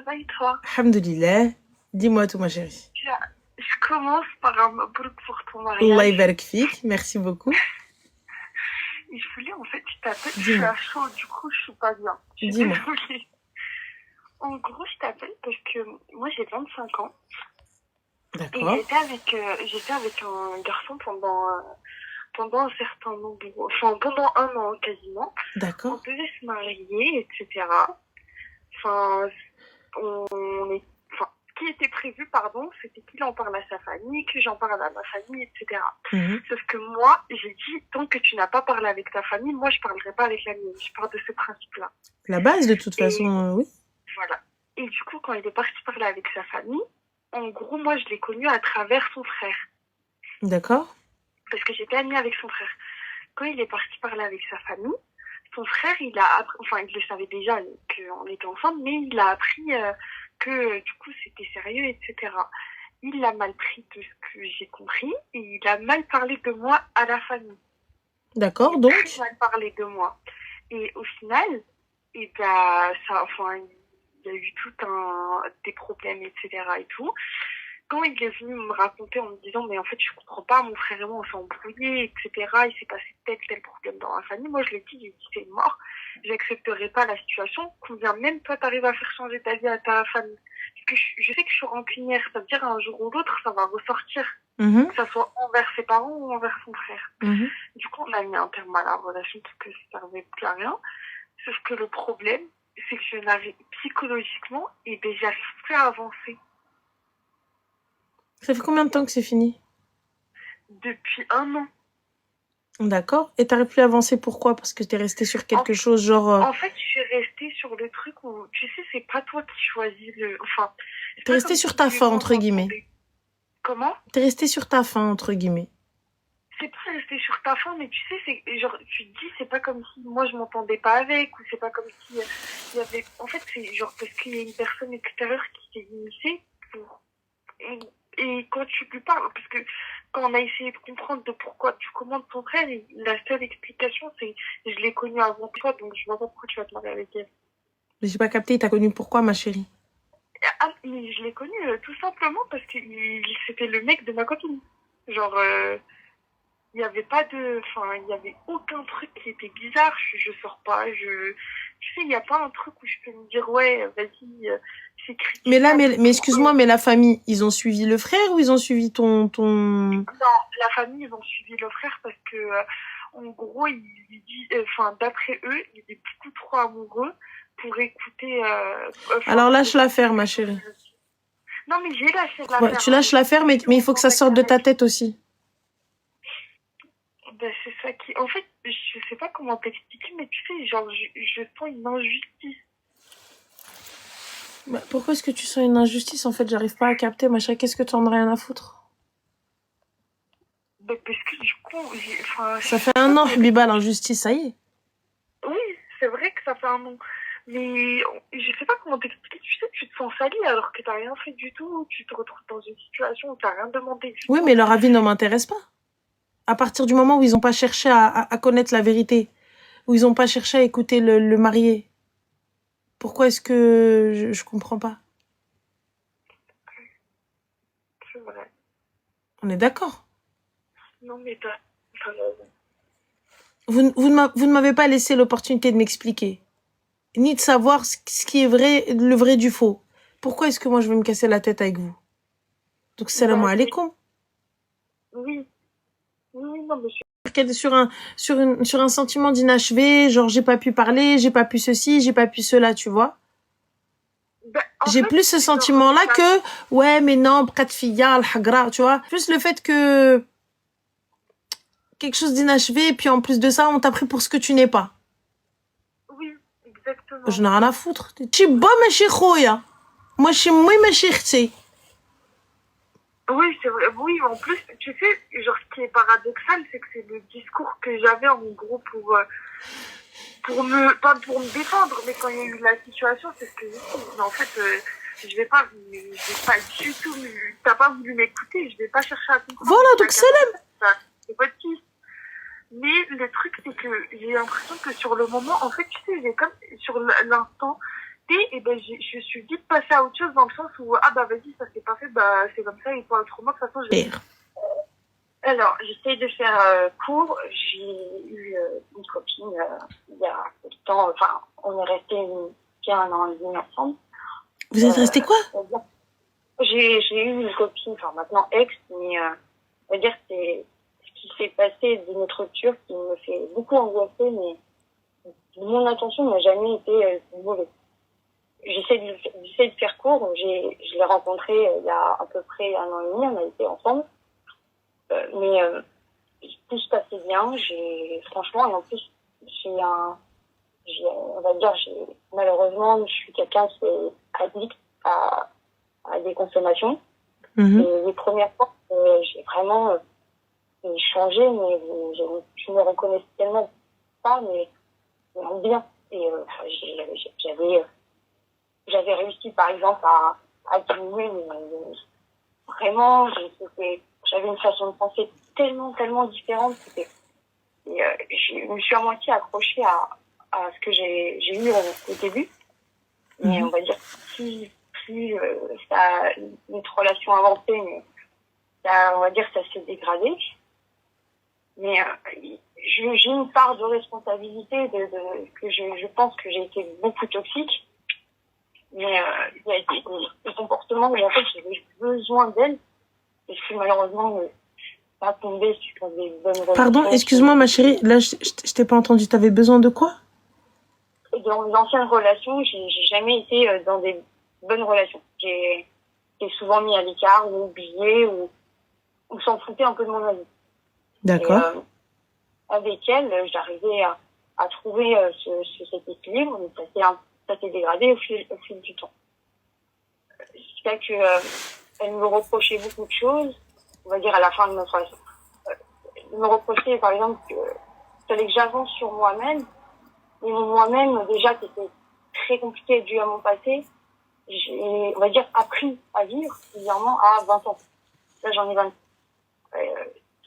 ça va et toi? Alhamdulillah. Dis-moi tout, ma chérie. Je commence par un mabrouk pour ton Allah mariage. ybarak fik. Merci beaucoup. Et je voulais, en fait, je t'appelle, je suis Dis-moi. à chaud, du coup, je suis pas bien. Je suis Dis-moi. désolée. En gros, je t'appelle parce que moi, j'ai 25 ans. Et D'accord. j'étais avec un garçon pendant un certain nombre, enfin, pendant un an quasiment. On D'accord. devait se marier, etc. Enfin, ce qui était prévu, pardon, c'était qu'il en parle à sa famille, que j'en parle à ma famille, etc. Sauf que moi, j'ai dit, tant que tu n'as pas parlé avec ta famille, moi, je parlerai pas avec la mienne. Je pars de ce principe-là. La base, de toute Et façon, oui. voilà. Et du coup, quand il est parti parler avec sa famille, en gros, moi, je l'ai connu à travers son frère. D'accord. Parce que j'étais amie avec son frère. Quand il est parti parler avec sa famille, son frère, il a appris, enfin, il le savait déjà qu'on était ensemble, mais il a appris que du coup, c'était sérieux, etc. Il l'a mal pris de ce que j'ai compris, et il a mal parlé de moi à la famille. D'accord, Il a donc. très mal parlé de moi. Et au final, et ben, ça, enfin, il y a eu des problèmes, etc. et tout. Quand il est venu me raconter en me disant, mais en fait, je comprends pas, mon frère et moi, on s'est embrouillés, etc. Il s'est passé tel problème dans la famille. Moi, je l'ai dit, c'est mort. J'accepterai pas la situation. Combien même toi, t'arrives à faire changer ta vie à ta famille. Parce que je sais que je suis rancunière. Ça veut dire, un jour ou l'autre, ça va ressortir. Que ça soit envers ses parents ou envers son frère. Du coup, on a mis un terme à la relation parce que ça servait plus à rien. Sauf que le problème, c'est que je n'arrive psychologiquement, et ben, j'arrive plus à avancer. Ça fait combien de temps que c'est fini? Depuis un an. D'accord. Et t'arrives plus à avancer, pourquoi? Parce que t'es restée sur quelque chose, genre... En fait, je suis restée sur le truc où, tu sais, c'est pas toi qui choisis le... Enfin... T'es restée sur ta faim, entre guillemets. Comment? T'es restée sur ta faim, entre guillemets. C'est pas rester sur ta faim, mais tu sais, c'est genre, tu te dis, c'est pas comme si moi je m'entendais pas avec, ou c'est pas comme si il y avait... En fait, c'est genre parce qu'il y a une personne extérieure qui s'est initiée pour... Et quand tu lui parles, parce que quand on a essayé de comprendre de pourquoi tu commandes ton frère, la seule explication, c'est je l'ai connu avant toi, donc je vois pas pourquoi tu vas te marier avec elle. Mais j'ai pas capté, t'as connu pourquoi, ma chérie? Ah, mais je l'ai connu tout simplement parce que c'était le mec de ma copine. Genre, il y avait pas de... Enfin, il y avait aucun truc qui était bizarre, je sors pas, tu sais, il y a pas un truc où je peux me dire, ouais, vas-y, c'est critiquable. Mais là, mais excuse-moi, mais la famille, ils ont suivi le frère ou ils ont suivi ton... Non, la famille, ils ont suivi le frère parce que, en gros, il dit... Enfin, d'après eux, il est beaucoup trop amoureux pour écouter... Alors lâche l'affaire, ma chérie. Non, mais j'ai lâché l'affaire. Tu lâches l'affaire, mais il faut que ça sorte de ta tête aussi. Ben, c'est ça qui... En fait, je sais pas comment t'expliquer, mais tu sais, genre, je sens une injustice. Bah, pourquoi est-ce que tu sens une injustice? En fait, j'arrive pas à capter, ma chérie. Qu'est-ce que tu en as rien à foutre? Ben, parce que du coup, ça fait un an, Biba, l'injustice, ça y est. Oui, c'est vrai que ça fait un an. Mais je sais pas comment t'expliquer. Tu sais, tu te sens sali alors que t'as rien fait du tout. Tu te retrouves dans une situation où t'as rien demandé du tout. Oui, mais leur avis ne m'intéresse pas. À partir du moment où ils n'ont pas cherché à connaître la vérité, où ils n'ont pas cherché à écouter le marié, pourquoi est-ce que je comprends pas? C'est vrai. On est d'accord? Non, mais t'as raison. Vous ne m'avez pas laissé l'opportunité de m'expliquer, ni de savoir ce qui est vrai, le vrai du faux. Pourquoi est-ce que moi je vais me casser la tête avec vous? Donc salam alaikum. Oui. Oui, non, mais sur un sentiment d'inachevé, genre j'ai pas pu parler, j'ai pas pu ceci, j'ai pas pu cela, tu vois. J'ai plus ce sentiment-là que ouais, mais non, Bratfiya, al-Hagra, tu vois. Plus le fait que quelque chose d'inachevé, et puis en plus de ça, on t'a pris pour ce que tu n'es pas. Oui, exactement. Je n'ai rien à foutre. Tu es pas ma chéchoya. Moi, je suis moi ma chéchée. Oui, c'est vrai. Oui, en plus, tu sais, genre, ce qui est paradoxal, c'est que c'est le discours que j'avais en gros pour me défendre, mais quand il y a eu la situation, c'est ce que j'ai dit. Mais en fait, je vais pas du tout, t'as pas voulu m'écouter, je vais pas chercher à comprendre. Voilà, donc salam. C'est pas de qui. Mais le truc, c'est que j'ai l'impression que sur le moment, en fait, tu sais, j'ai comme, sur l'instant, arrêté, et ben je suis vite passée à autre chose dans le sens où ah bah vas-y, ça s'est pas fait, bah c'est comme ça, et pas autrement. De toute façon, alors j'essaye de faire court. J'ai eu une copine il y a peu de temps, enfin on est resté bien 1 an et demi ensemble. Vous êtes resté quoi? J'ai eu une copine, enfin maintenant ex, mais on va dire que c'est ce qui s'est passé de notre rupture qui me fait beaucoup angoisser, mais mon intention n'a jamais été mauvaise. J'essaie de faire court. Je l'ai rencontré il y a à peu près 1 an et demi, on a été ensemble. Mais tout se passait bien. Franchement, et en plus, on va dire, malheureusement, je suis quelqu'un qui est addict à des consommations. Et les premières fois, j'ai vraiment changé, mais je me reconnaissais tellement pas, mais en bien. Et j'avais réussi, par exemple, à diminuer, mais vraiment, j'avais une façon de penser tellement, tellement différente. Et je me suis à moitié accrochée à ce que j'ai eu au début. Mais on va dire, plus notre relation avançait, mais on va dire que ça s'est dégradé. Mais j'ai une part de responsabilité que je pense que j'ai été beaucoup toxique. Mais il y a des comportements où en fait j'avais besoin d'elle. Et je suis malheureusement pas tombée sur des bonnes relations. Pardon, excuse-moi ma chérie, là je t'ai pas entendu. T'avais besoin de quoi? Dans d'anciennes relations, j'ai jamais été dans des bonnes relations. J'ai souvent mis à l'écart ou oublié ou s'en foutait un peu de mon avis. D'accord. Et, avec elle, j'arrivais à trouver cet équilibre, mais ça s'est dégradé au fil du temps. C'est vrai que elle me reprochait beaucoup de choses, on va dire à la fin de notre relation. Elle me reprochait par exemple qu'il fallait que j'avance sur moi-même, et moi-même déjà qui était très compliqué dû à mon passé, j'ai, on va dire, appris à vivre bizarrement à 20 ans. Là j'en ai 20.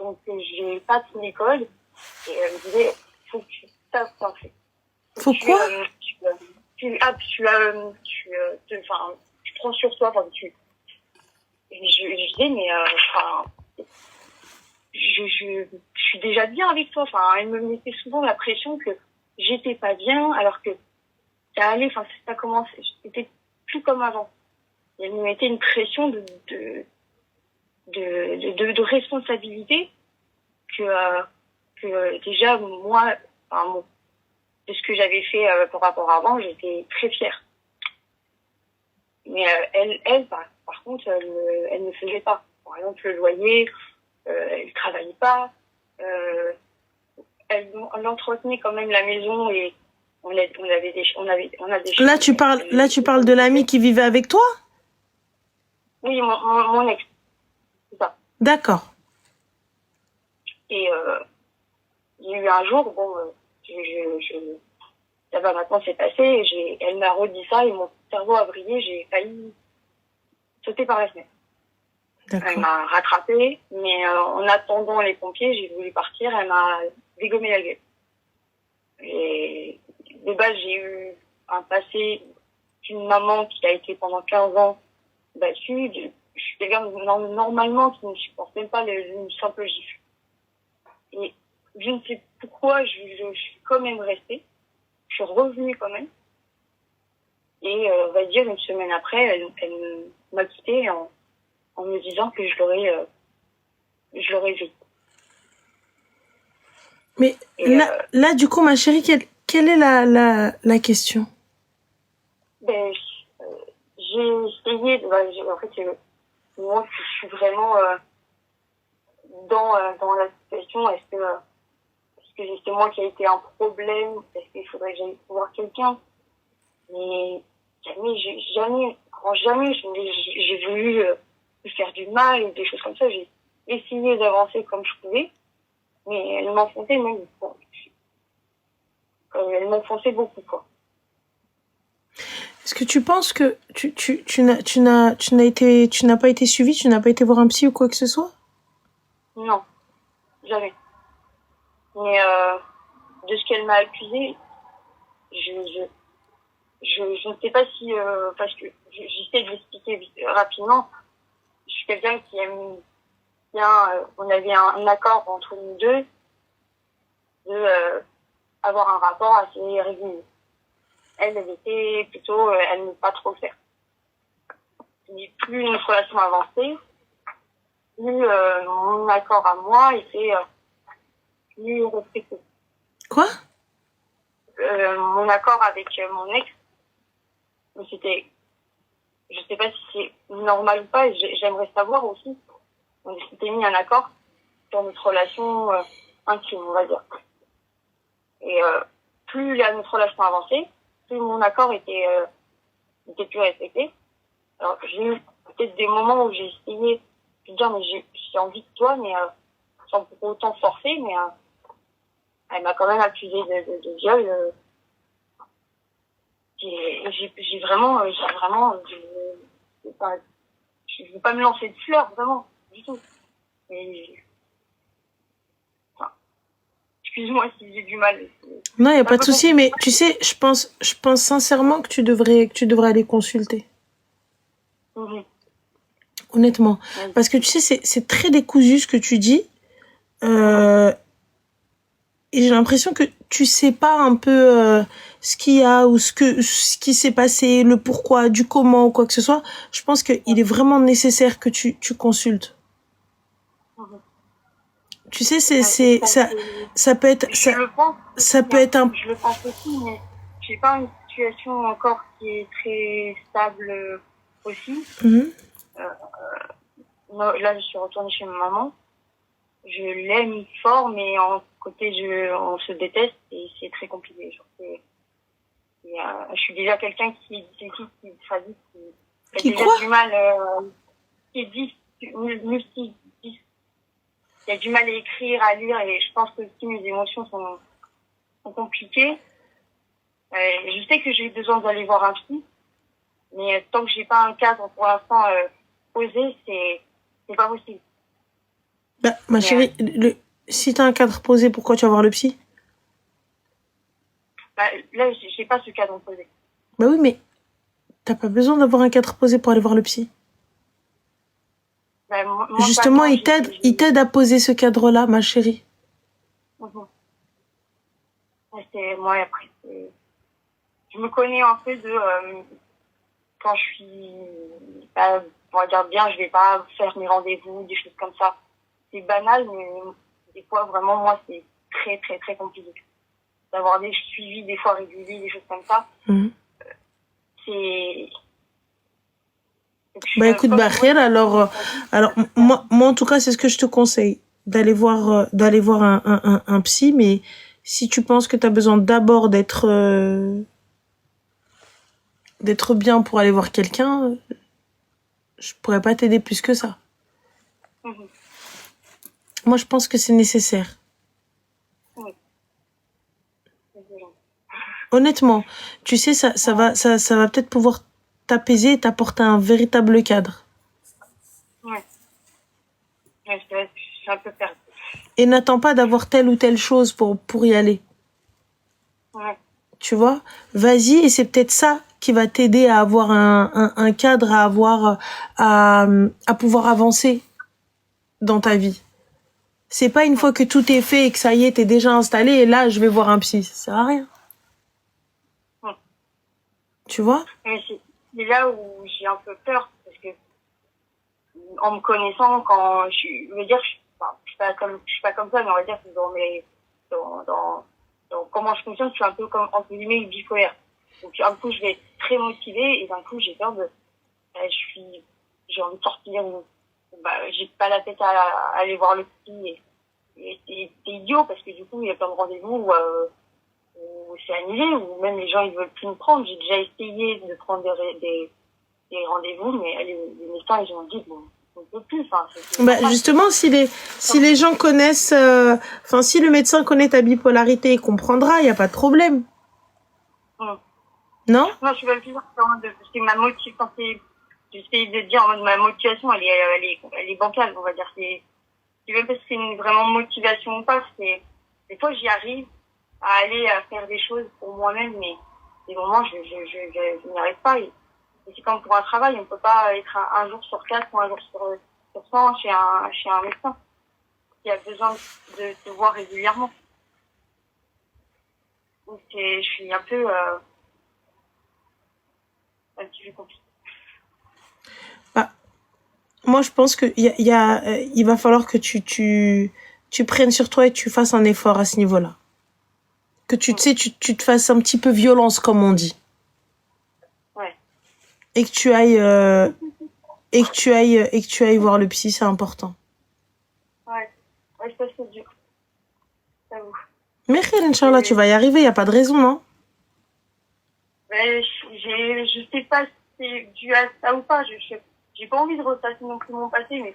Donc j'ai pas de l'école et elle me disait faut que tu tapes un fait. Faut quoi? Tu prends sur toi, enfin je disais mais enfin je suis déjà bien avec toi, enfin elle me mettait souvent la pression que j'étais pas bien alors que ça allait, enfin ça commençait, j'étais plus comme avant. Et elle me mettait une pression de responsabilité que déjà moi, enfin, de ce que j'avais fait par rapport à avant, j'étais très fière. Mais elle par contre, elle ne faisait pas. Par exemple, le loyer, elle travaillait pas. Elle entretenait quand même la maison et on a des Là tu parles de l'ami qui vivait avec toi? Oui, mon ex. C'est ça. D'accord. Et il y a eu un jour, bon, ça va maintenant, c'est passé, et elle m'a redit ça et mon cerveau a brillé, j'ai failli sauter par la fenêtre. D'accord. Elle m'a rattrapée, mais en attendant les pompiers, j'ai voulu partir, elle m'a dégommé la gueule. Et de base, j'ai eu un passé d'une maman qui a été pendant 15 ans battue. Je suis quelqu'un normalement qui ne supporte même pas une simple gifle. Et je ne sais pourquoi je suis quand même restée. Je suis revenue quand même. Et on va dire 1 semaine après, elle m'a quittée en me disant que je l'aurais vu. Mais là, du coup, ma chérie, quelle est la question? Ben, j'ai essayé, en fait, moi, je suis vraiment dans la situation. Est-ce que c'est moi qui a été un problème? Est-ce qu'il faudrait que j'aille voir quelqu'un? Mais jamais, j'ai voulu lui faire du mal ou des choses comme ça. J'ai essayé d'avancer comme je pouvais, mais elle m'enfonçait même. Elle m'enfonçait beaucoup, quoi. Est-ce que tu penses que tu n'as pas été suivie, tu n'as pas été voir un psy ou quoi que ce soit? Non, jamais. Mais de ce qu'elle m'a accusé, je ne sais pas si, parce que j'essaie de l'expliquer rapidement. Je suis quelqu'un qui aime bien, on avait un accord entre nous deux de avoir un rapport assez régulier. Elle était plutôt, elle n'aime pas trop le faire. Mais plus notre relation avançait, plus mon accord à moi était plus respecté. Quoi? Mon accord avec mon ex, c'était, je sais pas si c'est normal ou pas, j'aimerais savoir aussi. On s'était mis un accord sur notre relation intime, on va dire. Et plus notre relation avançait, plus mon accord était plus respecté. Alors j'ai eu peut-être des moments où j'ai essayé de dire mais j'ai envie de toi, mais sans pour autant forcer, mais elle m'a quand même accusé de viol. J'ai vraiment, je veux pas me lancer de fleurs, vraiment, du tout. Mais, enfin, excuse-moi si j'ai du mal. Non, il n'y a pas de souci, mais tu sais, je pense sincèrement que tu devrais aller consulter. Honnêtement. Oui. Parce que tu sais, c'est très décousu ce que tu dis. Et j'ai l'impression que tu sais pas un peu ce qu'il y a ou ce qui s'est passé, le pourquoi, du comment ou quoi que ce soit. Je pense qu'il est vraiment nécessaire que tu consultes. Tu sais, ça peut être ça peut être un. Je le pense aussi, mais j'ai pas une situation encore qui est très stable aussi. Là, je suis retournée chez ma maman. Je l'aime fort, mais en côté, on se déteste et c'est très compliqué. Genre, je suis déjà quelqu'un qui a déjà du mal, qui dit, il a du mal à écrire, à lire, et je pense que aussi mes émotions sont compliquées. Je sais que j'ai besoin d'aller voir un psy, mais tant que j'ai pas un cadre pour l'instant posé, c'est pas possible. Bah, ma chérie, si t'as un cadre posé, pourquoi tu vas voir le psy? Bah, là, j'ai pas ce cadre posé. Bah oui, mais t'as pas besoin d'avoir un cadre posé pour aller voir le psy. Bah, justement, il t'aide à poser ce cadre-là, ma chérie. Moi, après, je me connais un peu de quand je suis on va dire bien, je vais pas faire mes rendez-vous, des choses comme ça. C'est banal, mais des fois, vraiment, moi, c'est très, très, très compliqué. D'avoir des suivis, des fois réguliers, des choses comme ça. C'est... Bah écoute, Bahriel, alors moi, en tout cas, c'est ce que je te conseille. D'aller voir un psy, mais si tu penses que tu as besoin d'abord d'être bien pour aller voir quelqu'un, je pourrais pas t'aider plus que ça. Moi, je pense que c'est nécessaire. Oui. Honnêtement, tu sais, ça va peut-être pouvoir t'apaiser et t'apporter un véritable cadre. Ouais. Je suis un peu perdue. Et n'attends pas d'avoir telle ou telle chose pour y aller. Ouais. Tu vois, vas-y, et c'est peut-être ça qui va t'aider à avoir un cadre, à pouvoir avancer dans ta vie. C'est pas une fois que tout est fait et que ça y est, t'es déjà installé et là, je vais voir un psy. Ça sert à rien. Tu vois? Mais c'est là où j'ai un peu peur, parce que en me connaissant, quand je veux dire, je suis pas comme ça, mais on va dire que dans comment je fonctionne, je suis un peu comme entre guillemets bipolaire. Donc un coup je vais être très motivée et d'un coup j'ai peur de, j'ai envie de sortir, j'ai pas la tête à aller voir le psy et c'est idiot parce que du coup il y a plein de rendez-vous où c'est annulé, ou même les gens ils veulent plus me prendre. J'ai déjà essayé de prendre des rendez-vous, mais les médecins ils ont dit bon, on peut plus. Justement, si les gens connaissent, si le médecin connaît ta bipolarité, il comprendra, il y a pas de problème. Non, je suis pas plus c'est ma motivation. J'essaie de dire en mode ma motivation, elle est bancale, on va dire. C'est même pas si c'est une vraiment motivation ou pas. Des fois j'y arrive à aller à faire des choses pour moi-même, mais des moments, je n'y arrive pas. Et c'est comme pour un travail, on ne peut pas être un jour sur 4 ou un jour sur 100 chez un médecin qui a besoin de te voir régulièrement. Donc je suis un petit peu compliqué. Bah, moi, je pense que il va falloir que tu prennes sur toi et tu fasses un effort à ce niveau-là. Que tu te fasses un petit peu violence, comme on dit. Ouais. Et que tu ailles, et que tu ailles voir le psy, c'est important. Ouais, ça c'est dur. J'avoue. Mais Inch'Allah, tu vas y arriver, y a pas de raison, non? Je sais pas si c'est dû à ça ou pas. J'ai pas envie de repasser non plus mon passé, mais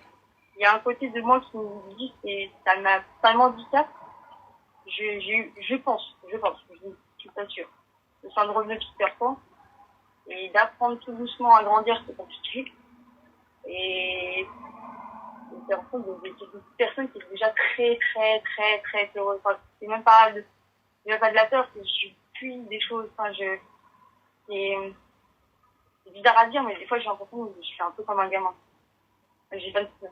il y a un côté de moi qui me dit que ça m'a pas handicap. Je pense, je suis pas sûre. Le syndrome de Peter Pan. Et d'apprendre tout doucement à grandir, c'est compliqué. Et c'est en fait des personnes qui sont déjà très heureuses. Enfin, c'est même pas de la peur, c'est que je puis des choses. Enfin, c'est bizarre à dire, mais des fois j'ai l'impression que je suis un peu comme un gamin. J'ai 29.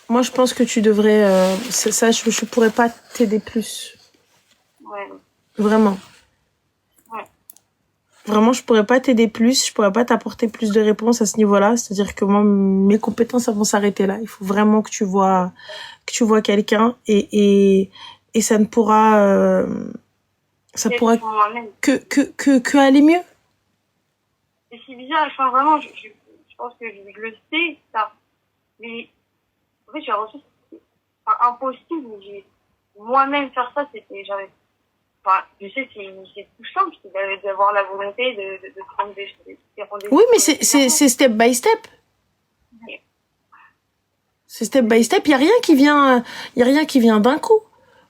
Moi, je pense que tu devrais... ça, je pourrais pas t'aider plus. Ouais. Vraiment. Ouais. Vraiment, je pourrais pas t'aider plus. Je pourrais pas t'apporter plus de réponses à ce niveau-là. C'est-à-dire que moi, mes compétences vont s'arrêter là. Il faut vraiment que tu vois quelqu'un et ça ne pourra... ça pourra que aller mieux. Et c'est bizarre. Enfin, vraiment, je pense que je le sais, ça. Mais en fait, j'ai reçu... Enfin, impossible, mais moi-même faire ça, c'était... Enfin, je sais, c'est tout simple, c'est d'avoir la volonté de prendre des rendez-vous. Oui, mais c'est step by step. Oui. C'est step by step. Il y a rien qui vient d'un coup.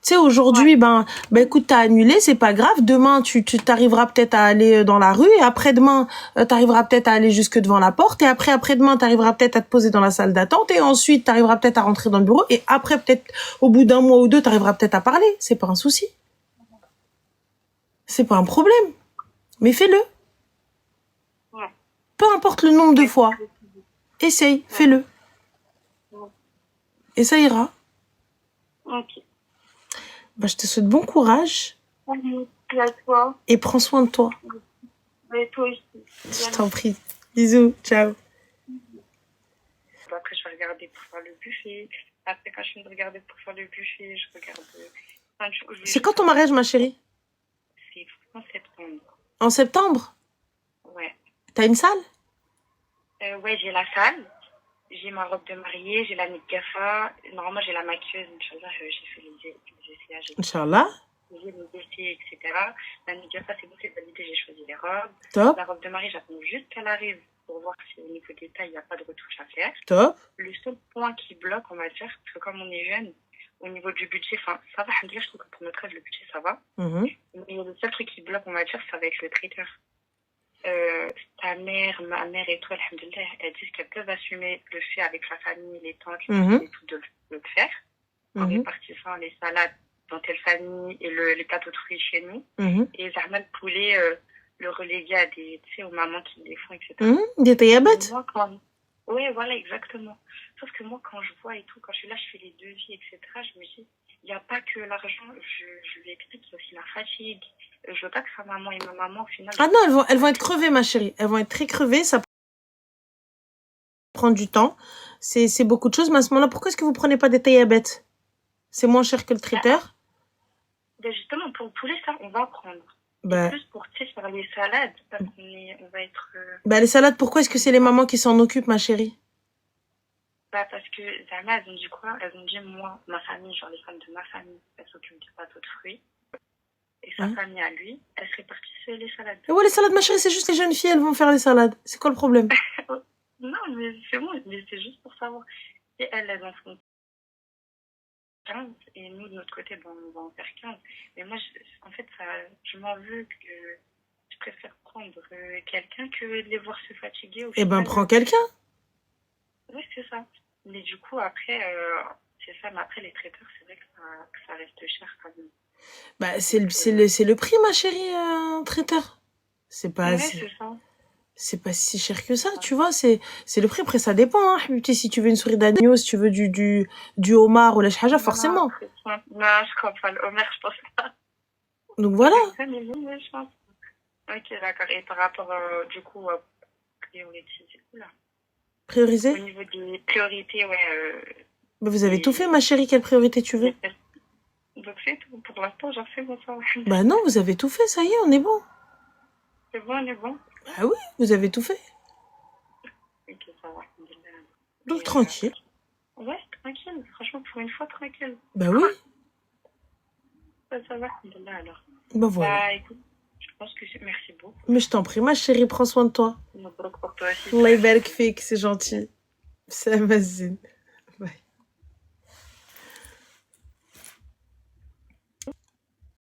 Tu sais, aujourd'hui, ouais. Écoute, t'as annulé, c'est pas grave. Demain, tu t'arriveras peut-être à aller dans la rue. Et après-demain, t'arriveras peut-être à aller jusque devant la porte. Et après-demain, t'arriveras peut-être à te poser dans la salle d'attente. Et ensuite, t'arriveras peut-être à rentrer dans le bureau. Et après, peut-être, au bout d'un mois ou deux, t'arriveras peut-être à parler. C'est pas un souci. C'est pas un problème. Mais fais-le. Ouais. Peu importe le nombre de fois. Essaye, fais-le. Et ça ira. Ok. Je te souhaite bon courage. Merci à toi. Et prends soin de toi. Et toi aussi. Je t'en prie. Bisous. Ciao. Après, je vais regarder pour faire le buffet. Après, quand je finis de regarder pour faire le buffet, je regarde... C'est quand ton mariage, ma chérie? C'est en septembre. En septembre? Ouais. T'as une salle? Ouais, j'ai la salle. J'ai ma robe de mariée, j'ai la Gafa. Normalement, j'ai la maquilleuse. Inch'Allah, j'ai fait les essayages. Inch'Allah. J'ai négocié, etc. La Gafa, c'est bon, c'est validé, j'ai choisi les robes. Top. La robe de mariée, j'attends juste qu'elle arrive pour voir si au niveau des tailles, il n'y a pas de retouche à faire. Top. Le seul point qui bloque, on va dire, parce que comme on est jeune, au niveau du budget, enfin, ça va, je trouve que pour notre âge, le budget, ça va. Mm-hmm. Mais le seul truc qui bloque, on va dire, ça va être le traiteur. Ta mère, ma mère et toi, alhamdoulilah, elles disent qu'elles peuvent assumer le fait avec la famille, les tantes, et tout, de le faire. En répartissant les salades dans telle famille et les plateaux de fruits chez nous. Et Zahma, le poulet, le reléguer à des, tu sais, aux mamans qui les font, etc. Des tayabettes. Oui, voilà, exactement. Sauf que moi, quand je vois et tout, quand je suis là, je fais les devis, etc., je me dis, il n'y a pas que l'argent, je lui explique, il y a aussi la fatigue. Je veux pas que sa maman et ma maman, au final... Ah non, elles vont être crevées, ma chérie. Elles vont être très crevées, ça prend du temps. C'est beaucoup de choses, mais à ce moment-là, pourquoi est-ce que vous prenez pas des tayabettes? C'est moins cher que le traiteur? Justement, pour le poulet, ça, on va prendre. Plus pour, tu sais, faire les salades, parce qu'on va être... les salades, pourquoi est-ce que c'est les mamans qui s'en occupent, ma chérie? Parce que Zama, elles ont dit quoi? Elles ont dit, moi, ma famille, genre les femmes de ma famille, elles s'occupent du plateau de fruits. Et sa famille à lui, elle se répartissent les salades. Ouais, les salades, ma chérie, c'est juste les jeunes filles, elles vont faire les salades. C'est quoi le problème? Non, mais c'est bon, mais c'est juste pour savoir. Et elles en font 15, et nous, de notre côté, on va en faire 15. Mais moi, en fait, je m'en veux que je préfère prendre quelqu'un que de les voir se fatiguer. Prends quelqu'un. Oui, c'est ça. Mais du coup, après, c'est ça, mais après, les traiteurs, c'est vrai que ça reste cher quand même. Bah, c'est le prix, ma chérie, un traiteur. C'est pas, Ouais, c'est c'est ça. c'est pas si cher que ça, tu vois. C'est le prix. Après, ça dépend, hein. Habibti, si tu veux une souris d'agneau, si tu veux du homard ou la chaja, Non, forcément. très simple. Non, je crois pas. Le Homer, je pense pas. Donc voilà. Ça, mais oui, ouais, je pense. Ok, d'accord. Et par rapport, du coup, priorité, c'est cool, là. Au Prioriser. niveau des priorités, ouais, Bah, vous avez tout fait, et ma chérie. Quelle priorité tu veux? donc c'est tout. Pour l'instant, j'en fais bon ça. Bah non, vous avez tout fait, ça y est, on est bon. C'est bon, on est bon. Ah oui, vous avez tout fait. Ok, ça va. Donc Et, tranquille. ouais, tranquille. Franchement, pour une fois, tranquille. Bah oui. Ça va. Alhamdoulilah, alors. Bah voilà. Bah, écoute, je pense que c'est... Merci beaucoup. Mais je t'en prie, ma chérie, prends soin de toi. Donc, pour toi aussi, Allah frère. يبارك فيك, c'est gentil. Salam Azine.